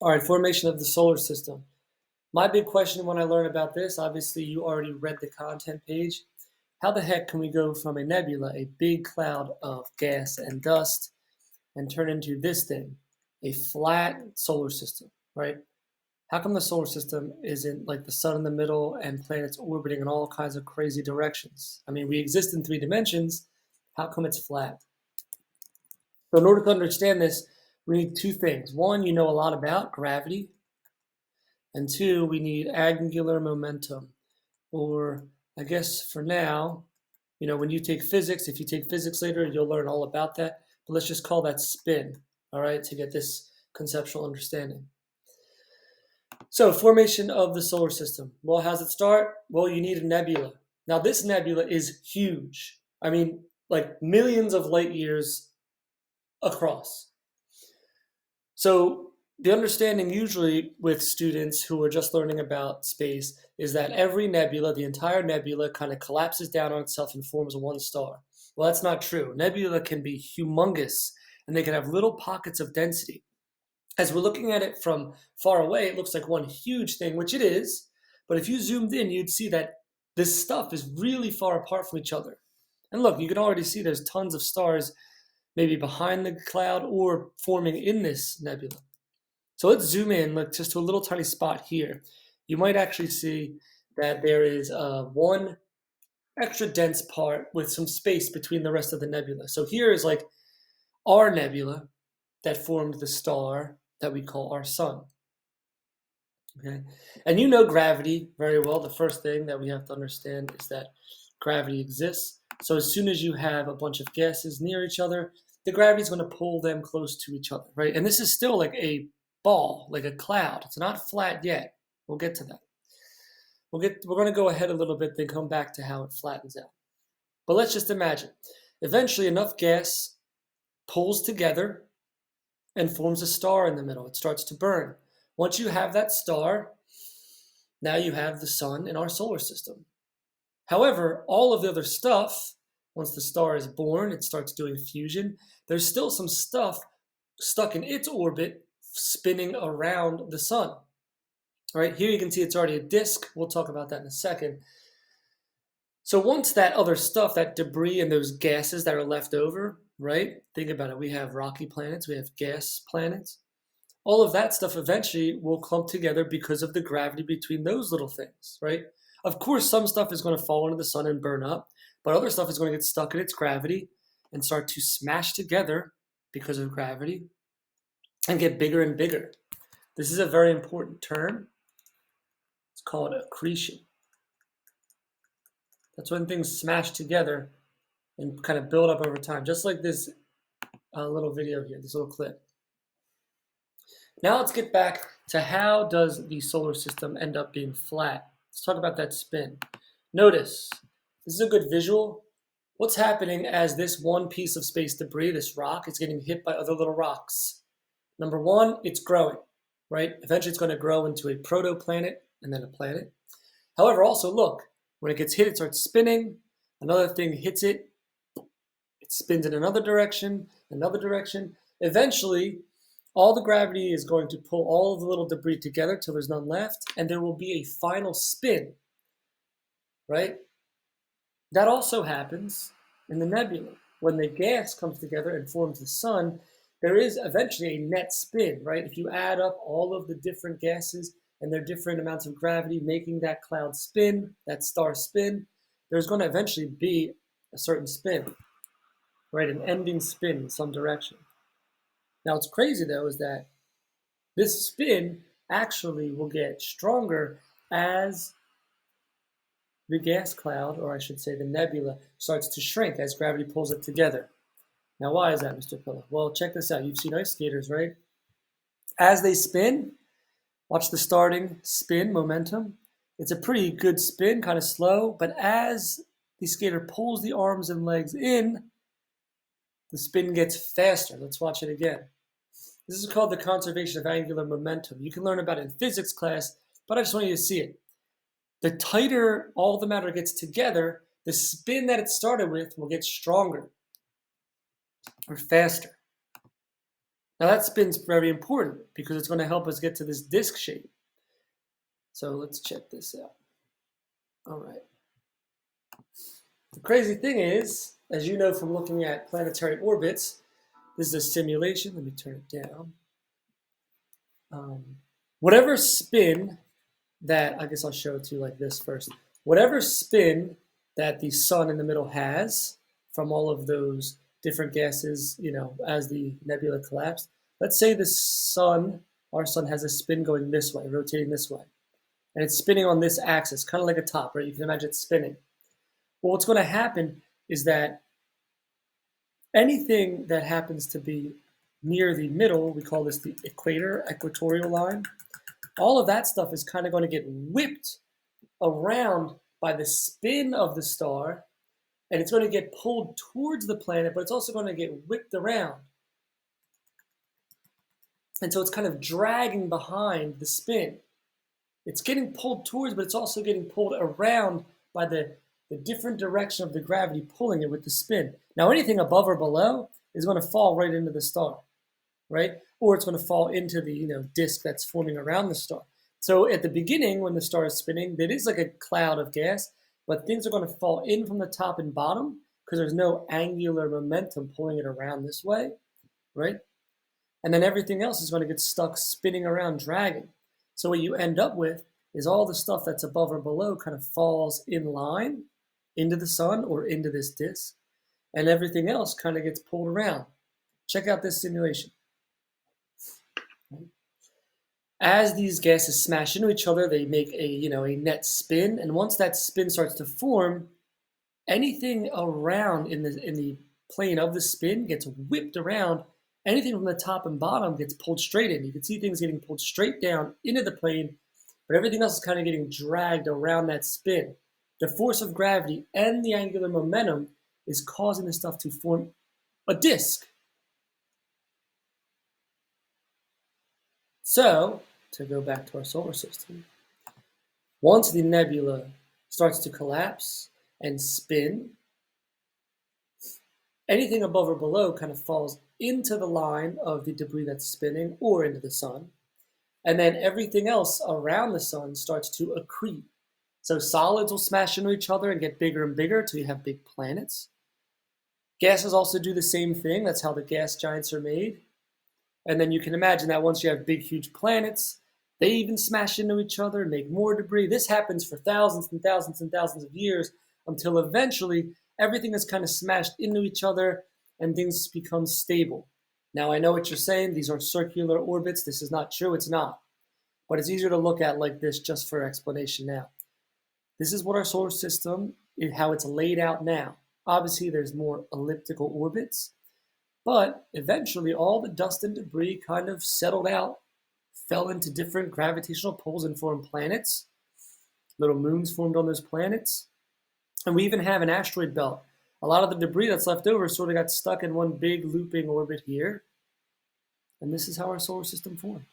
All right, formation of the solar system. My big question when I learn about this, obviously you already read the content page. How the heck can we go from a nebula, a big cloud of gas and dust, and turn into this thing, a flat solar system, right? How come the solar system isn't like the sun in the middle and planets orbiting in all kinds of crazy directions? I mean, we exist in 3 dimensions. How come it's flat? So in order to understand this, we need two things. One, you know a lot about gravity, and two, we need angular momentum. Or I guess for now, when you take physics, if you take physics later, you'll learn all about that. But let's just call that spin, all right, to get this conceptual understanding. So formation of the solar system. Well, how's it start? Well, you need a nebula. Now this nebula is huge. I mean, like millions of light years across. So the understanding usually with students who are just learning about space is that every nebula, the entire nebula, kind of collapses down on itself and forms one star. Well, that's not true. Nebula can be humongous, and they can have little pockets of density. As we're looking at it from far away, it looks like one huge thing, which it is. But if you zoomed in, you'd see that this stuff is really far apart from each other. And look, you can already see there's tons of stars maybe behind the cloud or forming in this nebula. So let's zoom in, like just to a little tiny spot here. You might actually see that there is one extra dense part with some space between the rest of the nebula. So here is like our nebula that formed the star that we call our sun. Okay, and you know gravity very well. The first thing that we have to understand is that gravity exists. So as soon as you have a bunch of gases near each other, the gravity is going to pull them close to each other, right? And this is still like a ball, like a cloud. It's not flat yet. We'll get to that. We're going to go ahead a little bit, then come back to how it flattens out. But let's just imagine. Eventually, enough gas pulls together and forms a star in the middle. It starts to burn. Once you have that star, now you have the sun in our solar system. However, all of the other stuff, once the star is born, it starts doing fusion. There's still some stuff stuck in its orbit spinning around the sun. All right, here you can see it's already a disk. We'll talk about that in a second. So once that other stuff, that debris and those gases that are left over, right? Think about it. We have rocky planets, we have gas planets. All of that stuff eventually will clump together because of the gravity between those little things, right? Of course, some stuff is going to fall into the sun and burn up, but other stuff is going to get stuck in its gravity and start to smash together because of gravity and get bigger and bigger. This is a very important term. It's called accretion. That's when things smash together and kind of build up over time, just like this little video here, this little clip. Now let's get back to how does the solar system end up being flat. Let's talk about that spin. Notice, this is a good visual. What's happening as this one piece of space debris, this rock, is getting hit by other little rocks? Number one, it's growing, right? Eventually it's going to grow into a protoplanet and then a planet. However, also look, when it gets hit, it starts spinning. Another thing hits it. It spins in another direction, another direction. Eventually, all the gravity is going to pull all of the little debris together till there's none left, and there will be a final spin, right? That also happens in the nebula. When the gas comes together and forms the sun, there is eventually a net spin, right? If you add up all of the different gases and their different amounts of gravity making that cloud spin, that star spin, there's going to eventually be a certain spin, right? An ending spin in some direction. Now, what's crazy, though, is that this spin actually will get stronger as the gas cloud, or I should say the nebula, starts to shrink as gravity pulls it together. Now, why is that, Mr. Pillow? Well, check this out. You've seen ice skaters, right? As they spin, watch the starting spin momentum. It's a pretty good spin, kind of slow, but as the skater pulls the arms and legs in, the spin gets faster. Let's watch it again. This is called the conservation of angular momentum. You can learn about it in physics class, but I just want you to see it. The tighter all the matter gets together, the spin that it started with will get stronger or faster. Now that spin's very important because it's going to help us get to this disk shape. So let's check this out. All right. The crazy thing is, as you know from looking at planetary orbits, this is a simulation. Let me turn it down. Whatever spin that, I guess I'll show it to you like this first. Whatever spin that the sun in the middle has from all of those different gases, as the nebula collapsed, let's say the sun, our sun has a spin going this way, rotating this way. And it's spinning on this axis, kind of like a top, right? You can imagine it spinning. Well, what's going to happen is that anything that happens to be near the middle, we call this the equatorial line, all of that stuff is kind of going to get whipped around by the spin of the star, and it's going to get pulled towards the planet, but it's also going to get whipped around. And so it's kind of dragging behind the spin. It's getting pulled towards, but it's also getting pulled around by the different direction of the gravity pulling it with the spin. Now, anything above or below is going to fall right into the star, right? Or it's going to fall into the disk that's forming around the star. So at the beginning, when the star is spinning, it is like a cloud of gas, but things are going to fall in from the top and bottom because there's no angular momentum pulling it around this way, right? And then everything else is going to get stuck spinning around, dragging. So what you end up with is all the stuff that's above or below kind of falls in line into the sun or into this disk, and everything else kind of gets pulled around. Check out this simulation. As these gases smash into each other, they make a net spin, and once that spin starts to form, anything around in the plane of the spin gets whipped around. Anything from the top and bottom gets pulled straight in. You can see things getting pulled straight down into the plane, but everything else is kind of getting dragged around that spin. The force of gravity and the angular momentum is causing this stuff to form a disk. So, to go back to our solar system, once the nebula starts to collapse and spin, anything above or below kind of falls into the line of the debris that's spinning or into the sun. And then everything else around the sun starts to accrete. So solids will smash into each other and get bigger and bigger until you have big planets. Gases also do the same thing. That's how the gas giants are made. And then you can imagine that once you have big, huge planets, they even smash into each other and make more debris. This happens for thousands and thousands and thousands of years until eventually everything is kind of smashed into each other and things become stable. Now, I know what you're saying. These are circular orbits. This is not true. It's not. But it's easier to look at like this just for explanation now. This is what our solar system, how it's laid out now. Obviously, there's more elliptical orbits, but eventually all the dust and debris kind of settled out, fell into different gravitational pulls and formed planets. Little moons formed on those planets. And we even have an asteroid belt. A lot of the debris that's left over sort of got stuck in one big looping orbit here. And this is how our solar system formed.